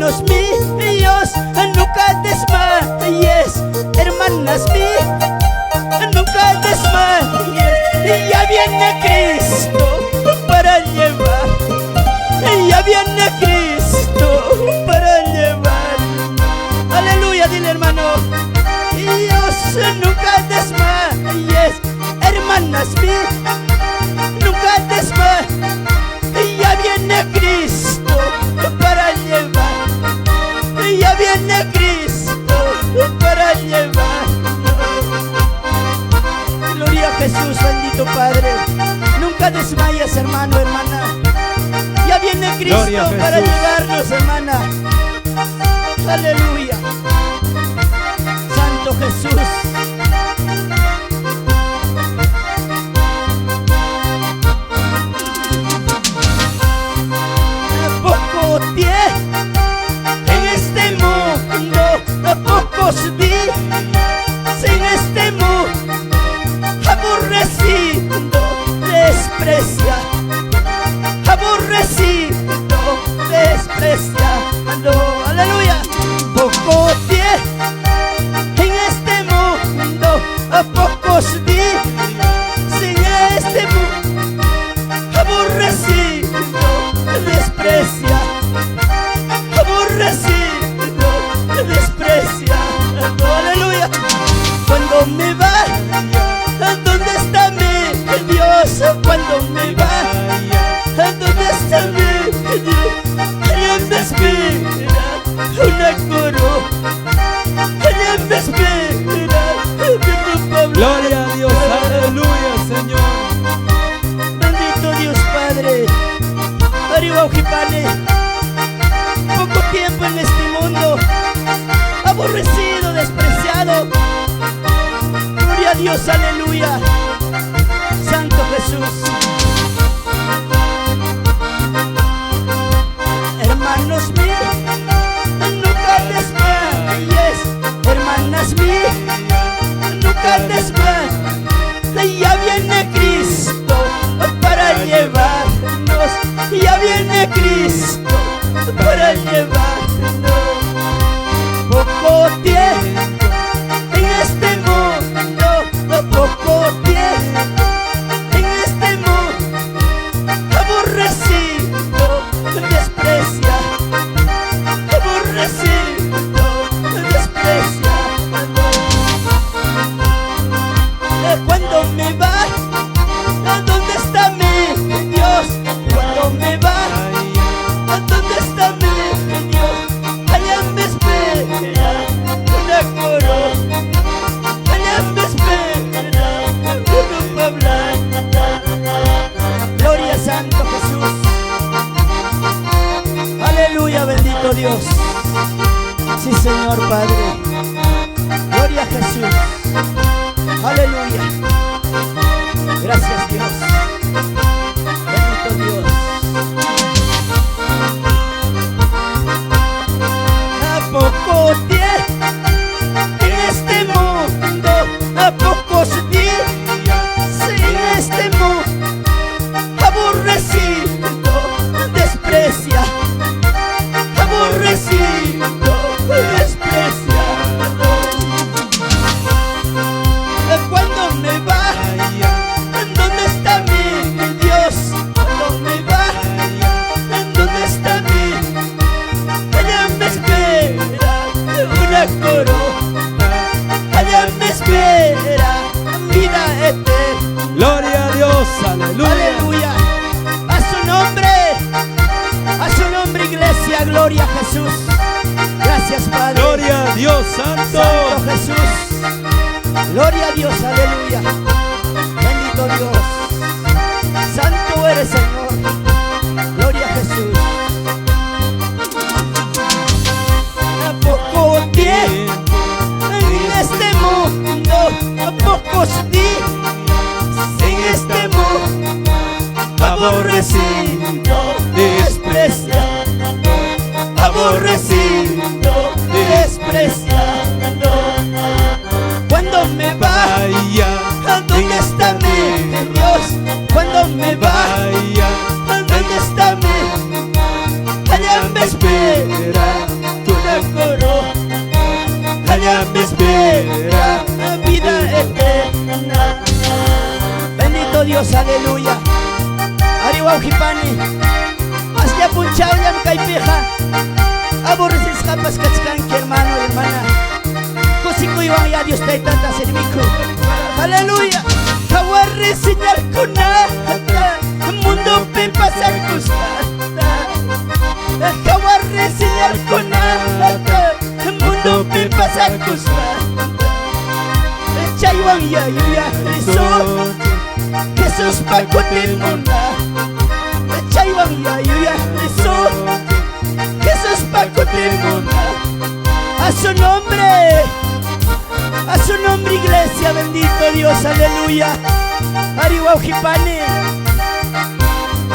Hermanos míos, nunca desmayes. Hermanas mías, nunca desmayes. Ya viene Cristo para llevar. Ya viene Cristo para llevar. Aleluya, dile hermano. Dios, nunca desmayes. Hermanas mías, nunca desmayes. Ya viene Cristo para llevar. Ya viene Cristo para llevar. Gloria a Jesús, bendito Padre. Nunca desmayes, hermano, hermana. Ya viene Cristo para llevarnos, hermana. Aleluya. Santo Jesús. Poco tiempo en este mundo, pocos días en este mundo, aborrecido, despreciado, aborrecido, despreciado. Aleluya. Poco tiempo en este mundo, pocos días en este mundo, aborrecido, despreciado, aborrecido, despreciado. Aleluya. Cuando me vaya, ¿dónde está mi Dios? Cuando me vaya, ¿dónde está mi Dios? Allá me espera una corona, allá me espera mi ropa blanca. Gloria a Dios, aleluya, Señor. Bendito Dios Padre. Arriba Ojipane. Poco tiempo en este mundo, aborrecido, despreciado. Gloria a Dios, aleluya. Santo Jesús. Hermanos míos, nunca desmayes. Hermanas mías, nunca desmayes. Ya viene Cristo para llevarnos. Ya viene Cristo para llevarnos. Poco tiempo en este mundo, poco tiempo en este mundo, aborrecido, despreciado, aborrecido, despreciado. Cuando me va, ¿dónde está mi Dios? Cuando me va, ¿dónde está mi Dios? Allá me espera una corona, allá me espera una ropa blanca. Gloria a Santo Jesús. Aleluya, bendito Dios. Sí, Señor Padre. Gloria a Jesús. Aleluya. Gracias, Dios. Bendito Dios. A poco tiempo en este mundo, a pocos días en este mundo, aborrecido, despreciado, aborrecido, despreciado. Cuando me vaya, ¿dónde está mi Dios? Cuando me vaya, ¿dónde está mi? Allá me espera una corona, allá me espera vida eterna. Gloria a Dios, aleluya. Aleluya. A su nombre, iglesia, gloria a Jesús. Gracias, Padre. Gloria a Dios, Santo. Santo Jesús. Gloria a Dios, aleluya. Bendito Dios. Santo eres, Señor. Gloria a Jesús. A poco tiempo en este mundo, a pocos días en este mundo, aborrecido, despreciado, aborrecido, despreciado. Cuando me vaya, ¿a dónde está mi Dios? Cuando me vaya, ¿a dónde está mi? Allá me espera Dios, aleluya. Ariwa ujipani. Hasta punchao yam kaipija. Aborreces japas kachkanki, hermano, hermana. Cosico iban ya Dios te tanta servico. Aleluya. Kawarri señal kunata. Mundo pe pasar custata. Kawarri señal kunata. Mundo pe pasar custata. Chaywan ya yuya Jesús. Jesús pacotimuna. Chaywan ya yuya Jesús. Jesús pacotimuna. A su nombre iglesia, bendito Dios, aleluya. Ariwa ujipane.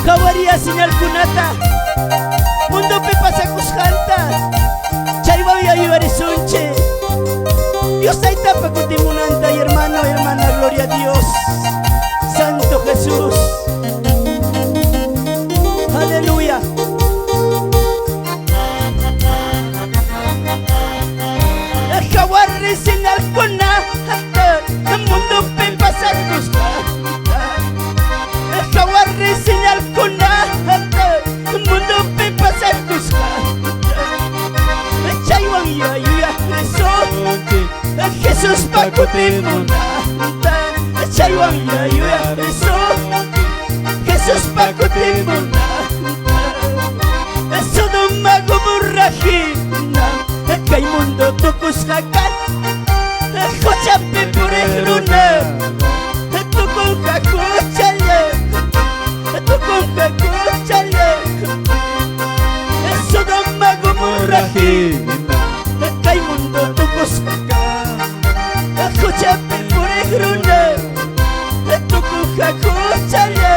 Kawaria señal kunata. Mundo pe pasa kushanta. Chaywan ya yuya Jesús. Dios ahí tapa kutimunanta, hermano, hermana, gloria a Dios. Santo Jesús. Aleluya. Kawarri señal kunata. El mundo pe pasa custata. Kawarri señal kunata. El mundo pe pasa custata. Chaywan ya yuya Jesús. Jesús pacotimuna. Chaywan ya yuya Jesús. Jesús pacotimuna. Sodoma Gomorrahina. Kay mundo tukushakan. Kochape purehruna. Tukunka kuchale. Tukunka kuchale. Sodoma Gomorrahina. Kay mundo tukushakan. Kochape purehruna. Tukunka kuchale.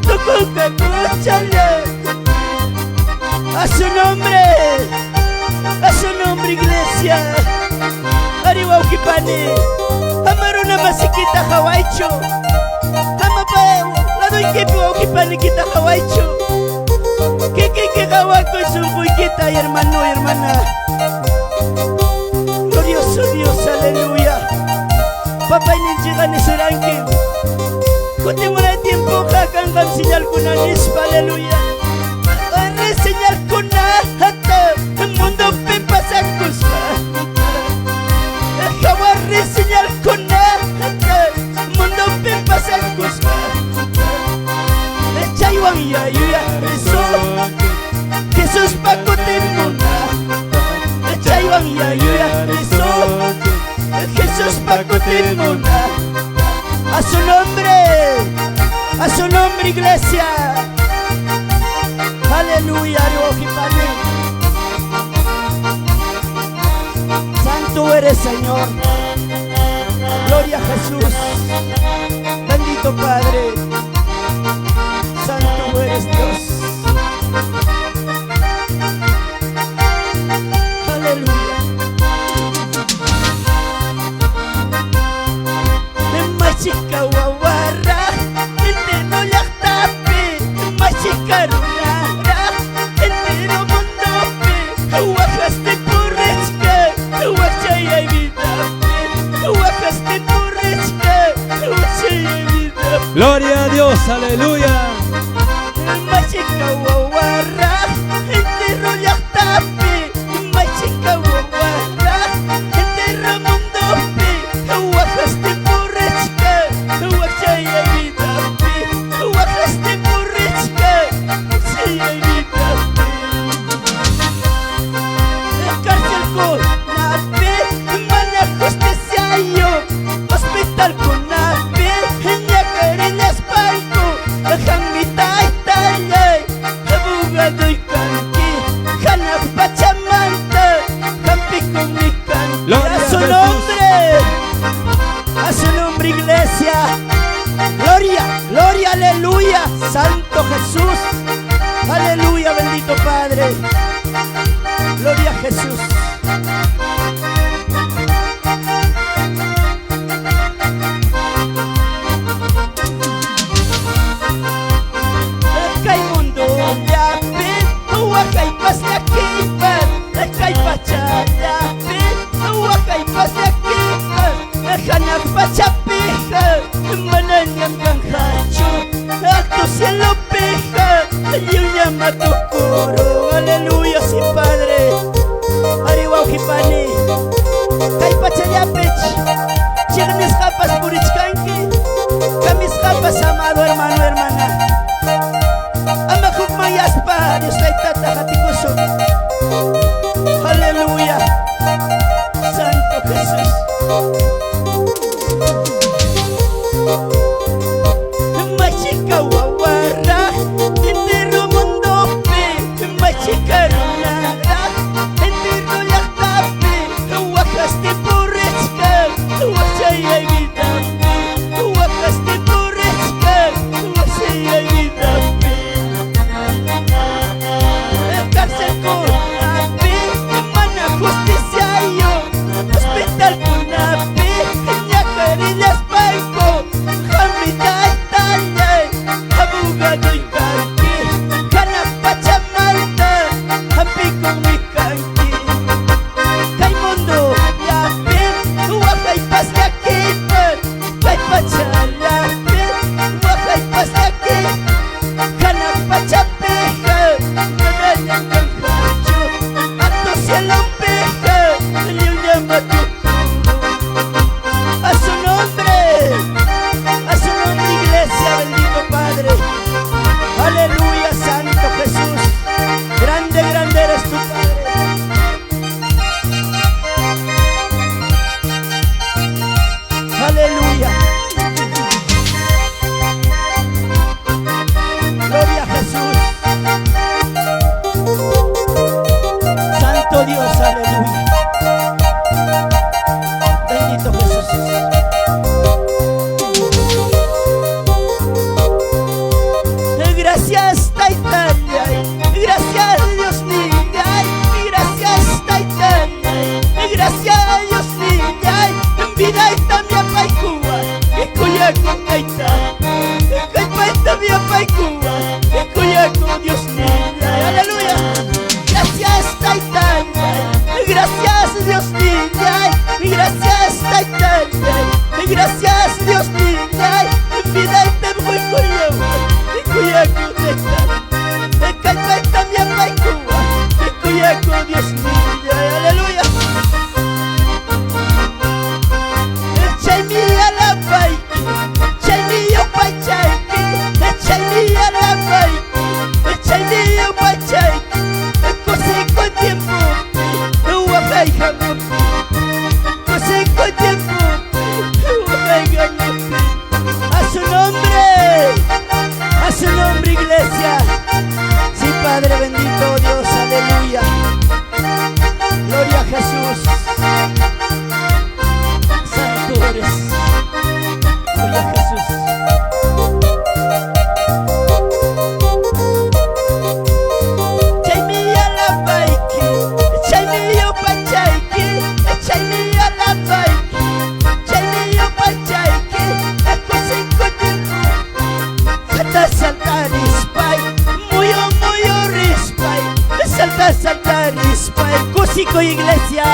Tukunka kuchale. A su nombre iglesia. Ariwa ujipane. Amaruna masikita hawaicho. Amapao. La doy kepi ujipane kita hawaicho. Que hawako sumbuikita, hermano, hermana. Glorioso Dios, aleluya. Papá ninjiga nesuranki. Kutimura tiempo kakangam señal kunanispa, aleluya. Señal kunata. El mundo pe pasa custata. Kawarri señal kunata. El mundo pe pasa custata. Chaywan ya yuya Jesús. Jesús pacotimuna. Chaywan ya yuya Jesús. Jesús pacotimuna. A su nombre iglesia. Aleluya, Ojipane. Santo eres, Señor. Gloria a Jesús. Bendito Padre. Santo eres Dios. Aleluya. Machika wawarra. Entero yaktape. Machika gloria a Dios, aleluya. Machika wawarra. Entero yaktape. Machika wawarra. Entero mundope. Wajaste porrechka. Wachaya vidape. Wajaste porrechka. Wachaya vidape. Cárcel con nape. Manajoste sayo. Hospital con nape. Ñacareñas palco. Jamita italle. Abogado y canqui. Janak pachamanta. Campi con mi canqui. Gloria A su a Jesús. nombre. A su nombre iglesia. Gloria, gloria, aleluya. Santo Jesús. Aleluya, bendito Padre. Gloria a Jesús. Mundo ya pe, huaca y pasta kipa, caipa chaya pe, huaca y pasta kipa, janak pachapija, mananyam matukuro. Aleluya, sí, Padre. Ariwa hipani. Kay pachayapich. Chignis kapas purichkanki. Kamis kapas, amado hermano, hermana. Amakuk mayaspa. Dios ay tatakatikuso. Aleluya. Santo Jesús. Machika wawara, entero mundo pe. Machika runara, entero yaktape. Wakaste purechka, wachaya vida pe. Wakaste purechka, wachaya vida pe. Cárcel con ape, mana justicia yo. Hospital con ape, ñacarillas paiko. Hamida Italia, abogado y canqui. Canas pachamalta, happy con mi canqui. Caimundo, ya ven, waka y pasta aquí. Cay pachalate, waka y pasta aquí. Canas pachapeja, medalla con cacho. A tu cielo peja, le llama tu a su nombre, iglesia, bendito Padre. Aleluya, Santo Jesús. Grande, grande eres tu Padre. Aleluya. Gloria a Jesús. Santo Dios, aleluya. Bendito Jesús. Gracias, Taitanya. Gracias, Dios mío. Gracias, Taitanya. Gracias, Dios mío. Vida y también paikua. Ikuya con Taita. Kaipaita mi paikua. Ikuya con Dios mío. Aleluya. Gracias, Taitanya. Gracias, Dios mío. Gracias, Taitanya. Gracias, Dios mío. Vida y también paikua. Ikuya con Taita. Kaipaita mi paikua. Ikuya con Dios mío. Aleluya. Chaimi ala paiki. Chaimi yo pachaiki. Chaimi ala paiki. Chaimi yo pachaiki. Cosí con tiempo. Wakai hamupi. Cosí con tiempo. Wakai hamupi. A su nombre, iglesia. Sí, Padre bendito Dios, aleluya. Gloria a Jesús. Santo eres. Gloria a Jesús. Chaimi ala paiki. Chaimi yo pachaiki. Chaimi ala paiki. Chaimi yo pachaiki. Cosí con tiempo. Salta rispai, muy rispai. Salta rispai. Cosico iglesia.